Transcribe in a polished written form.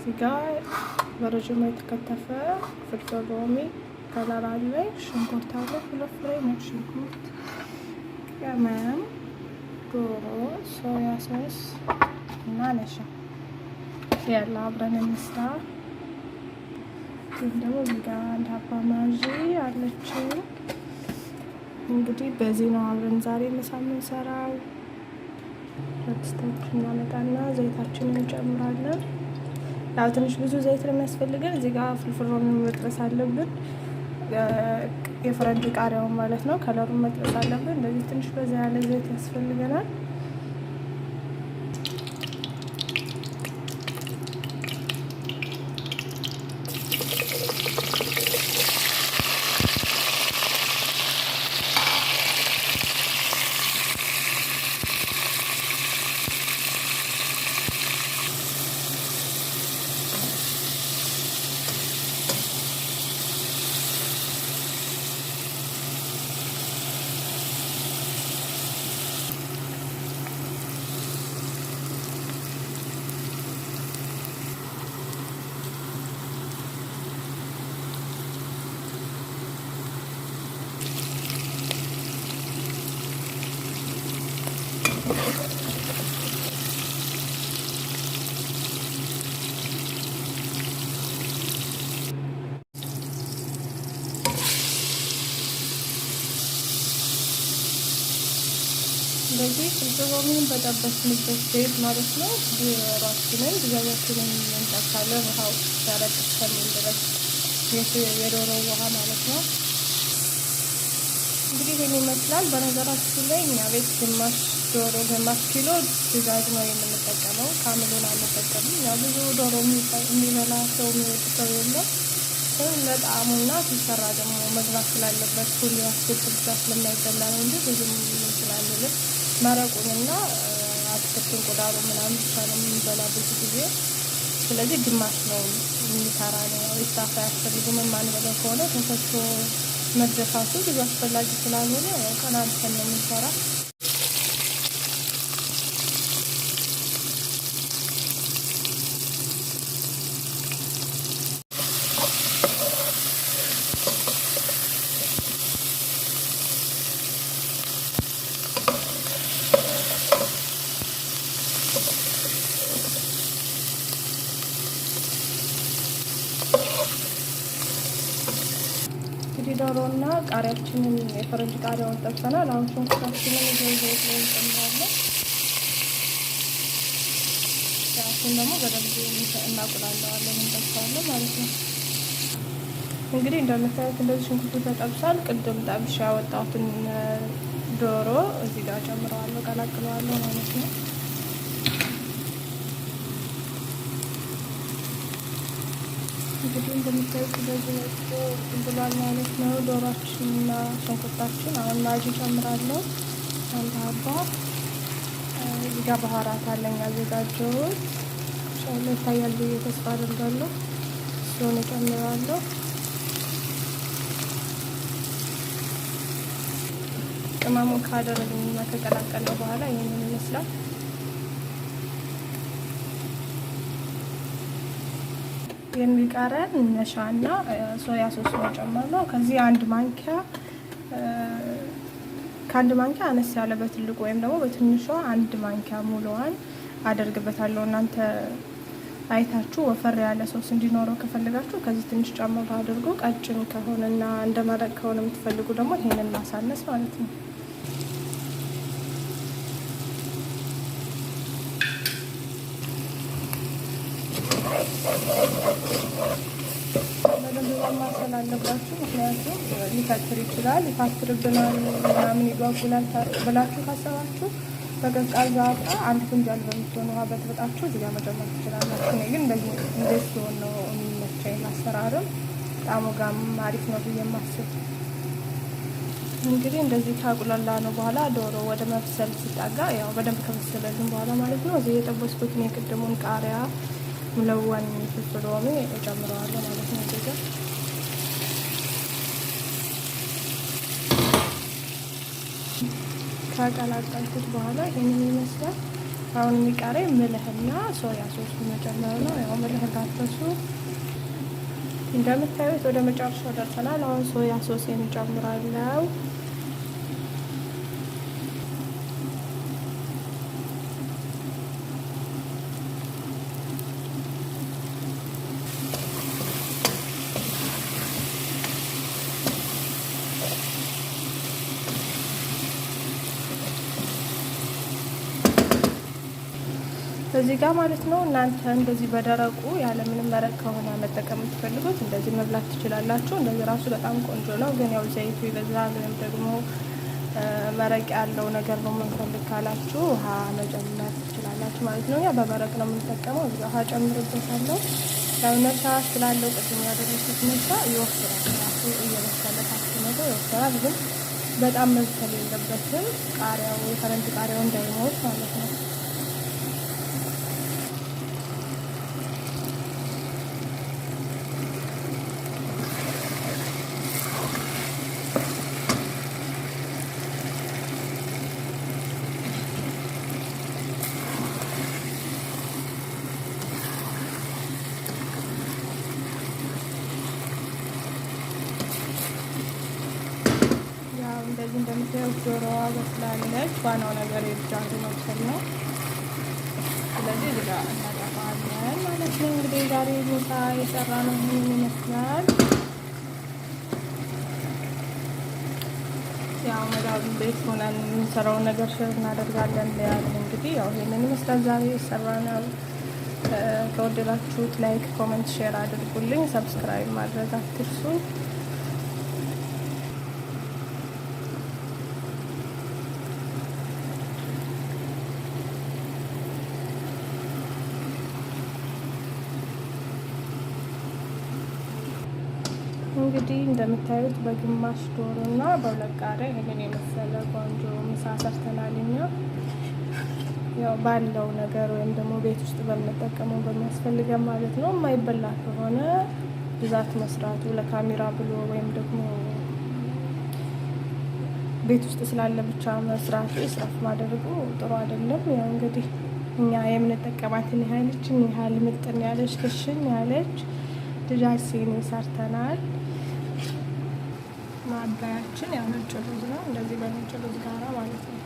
እዚህ ጋር በረዥሙ የተከተፈ ፍልፍል ሮሚ ከለር አለ፣ ሽንኩርት አለ፣ 2 ፍሬ ነጭ ሽንኩርት፣ ቅመም፣ ዶሮ፣ ሶያ ሶስ እና ነሻ ያለ አብረን እንስራ። ግን ደግሞ እዚህ ጋር አንድ ሀባ ማዥ አለችን። እንግዲህ በዚህ ነው አብረን ዛሬ ምሳ የምንሰራው። ረክስታችን እናመጣና ዘይታችንን እንጨምራለን። ያው ትንሽ ብዙ ዘይት ነው የሚያስፈልገን። እዚህ ጋር ፍልፍል ሮሚ መጥበስ አለብን፣ የፈረንጅ ቃሪያውን ማለት ነው። ከለሩን መጥበስ አለብን። እንደዚህ ትንሽ በዛ ያለ ዘይት ያስፈልገናል። እንደዚህ ፍልፍል ሮሚን በጠበስንበት ዘይት ማለት ነው ዶሮአችንን ድጋሚያችንን እንጠብሳለን። ውሃው ያረቅ እስከሚል ድረስ የዶሮ ውሃ ማለት ነው። እንግዲህ ይህን ይመስላል። በነገራችን ላይ እኛ ቤት ግማሽ ዶሮ ግማሽ ኪሎ ድጋዝ ነው የምንጠቀመው፣ ካምሉን አንጠቀምም። ያው ብዙ ዶሮ የሚበላ ሰው የሚወድ ሰው የለም። ለጣዕሙና ሲሰራ ደግሞ መግባት ስላለበት ሁሉ አትክልት ብቻ ስለማይበላ ነው እንጂ ብዙም ስላልልም መረቁንና አትክልቱን ቆዳሩ ምናምን ብቻ ነው የምንበላ ብዙ ጊዜ። ስለዚህ ግማሽ ነው የሚሰራ ነው። ይሳፋ ያስፈልግም የማንበለው ከሆነ ተሰጥቶ መድረሳቱ ብዙ አስፈላጊ ስላልሆነ ቀናንተን ነው የምንሰራ። ዶሮና ቃሪያችንን የፈረንጅ ቃሪያውን ጠብሰናል። አሁን ሽንኩርታችንን ዘይት ላይ እንጨምራለን። ያችን ደግሞ በደንብ እናቁላለዋለን፣ እንጠብሰዋለን ማለት ነው። እንግዲህ እንደምታዩት እንደዚህ ሽንኩርቱ ተጠብሷል። ቅድም ጠብሼ ያወጣሁትን ዶሮ እዚህ ጋር ጨምረዋለሁ፣ ቀላቅለዋለሁ ማለት ነው። እንግዲህ እንደምታዩት በዚህ ወጥቶ ብሏል ማለት ነው ዶሮአችንና ሽንኩርታችን። አሁን ማጂ ጨምራለሁ፣ አንድ ሀባ። እዚህ ጋር ባህራት አለኝ ያዘጋጀሁት፣ ይታያል ብዬ ተስፋ አደርጋለሁ። እሱን እጨምራለሁ። ቅመሙን ካደረግንና ከቀላቀለ በኋላ ይህንን ይመስላል። የሚቀረን ነሻና ሶያ ሶስ ነው ጨምረው። ከዚህ ከአንድ ማንኪያ አነስ ያለ በትልቁ ወይም ደግሞ በትንሿ 1 ማንኪያ ሙሉዋን አደርግበታለሁ። እናንተ አይታችሁ ወፈር ያለ ሶስ እንዲኖረው ከፈለጋችሁ ከዚህ ትንሽ ጨምሮ አድርጎ፣ ቀጭን ከሆነና እንደ መረቅ ከሆነ የምትፈልጉ ደግሞ ይሄንን ማሳነስ ማለት ነው። በደንብ ማማሰል አለባችሁ። ምክንያቱም ሊፈትር ይችላል፣ ይፋትርብናል፣ ምናምን ይጓጉላል ብላችሁ ካሰባችሁ በቀዝቃዛ እቃ 1 ፍንጃል በምትሆን ውሃ በጥብጣችሁ እዚህ ጋር መጨመር ትችላላችሁ። እኔ ግን እንደዚህ ሲሆን ነው የሚመቸኝ። አሰራርም ጣዕሙ ጋርም አሪፍ ነው ብዬ የማስብ። እንግዲህ እንደዚህ ካቁላላ ነው በኋላ ዶሮ ወደ መብሰል ሲጠጋ ያው በደንብ ከበሰለልን በኋላ ማለት ነው እዚህ የጠበስኩትን የቅድሙን ቃሪያ ሙለዋን ፍልፍል ሮሚ እጨምረዋለሁ ማለት ነው። እዚህ ጋር ካቀላቀልኩት በኋላ ይሄንን ይመስላል። አሁን የሚቀረኝ ምልህና ሶያ ሶስ መጨመር ነው። ያው ምልህ እንዳትረሱ። እንደምታዩት ወደ መጨረሻው ደርሰናል። አሁን ሶያ ሶስ እንጨምራለሁ። እዚህ ጋር ማለት ነው። እናንተ እንደዚህ በደረቁ ያለ ምንም መረቅ ከሆነ መጠቀም የምትፈልጉት እንደዚህ መብላት ትችላላችሁ። እንደዚህ ራሱ በጣም ቆንጆ ነው። ግን ያው ዘይቱ ይበዛል ወይም ደግሞ መረቅ ያለው ነገር ነው የምንፈልግ ካላችሁ ውሃ መጨመር ትችላላችሁ ማለት ነው። ያ በመረቅ ነው የምንጠቀመው። እዚህ ውሃ ጨምርበታለሁ። ያው ነሻ ስላለው ቅድም ያደረኩት ነሻ ይወፍራል። ራሱ እየበሰለ ታስነው ይወፍራል። ግን በጣም መብሰል የለበትም። ቃሪያው የፈረንጅ ቃሪያው እንዳይሞት ማለት ነው። እንደዚህ እንደምታዩት ዶሮዋ በስላለች። ዋናው ነገር የብቻቱ መብሰል ነው። ስለዚህ እዚህ ጋር እናጠፋለን ማለት ነው። እንግዲህ ዛሬ ምሳ የሰራ ነው ይህንን ይመስላል። ያው መዳብ ቤት ሆነን የምንሰራውን ነገር ሼር እናደርጋለን ያለን እንግዲህ ያው ይህንን ይመስላል ዛሬ የሰራ ነው። ከወደዳችሁት ላይክ፣ ኮሜንት፣ ሼር አድርጉልኝ። ሰብስክራይብ ማድረግ አትርሱ። እንግዲህ እንደምታዩት በግማሽ ዶሮ እና በሁለት ቃሪያ ይሄንን የመሰለ ቆንጆ ምሳ ሰርተናል። እኛ ያው ባለው ነገር ወይም ደግሞ ቤት ውስጥ በምንጠቀመው በሚያስፈልገን ማለት ነው። የማይበላ ከሆነ ብዛት መስራቱ ለካሜራ ብሎ ወይም ደግሞ ቤት ውስጥ ስላለ ብቻ መስራቱ እስራፍ ማድረጉ ጥሩ አይደለም። ያው እንግዲህ እኛ የምንጠቀማትን ያህል ምጥን ያለች ክሽን ያለች ድጃጅ ሲኒ ሰርተናል። ማባያችን ያው ነጭ ሩዝ ነው። እንደዚህ በነጭ ሩዝ ጋራ ማለት ነው።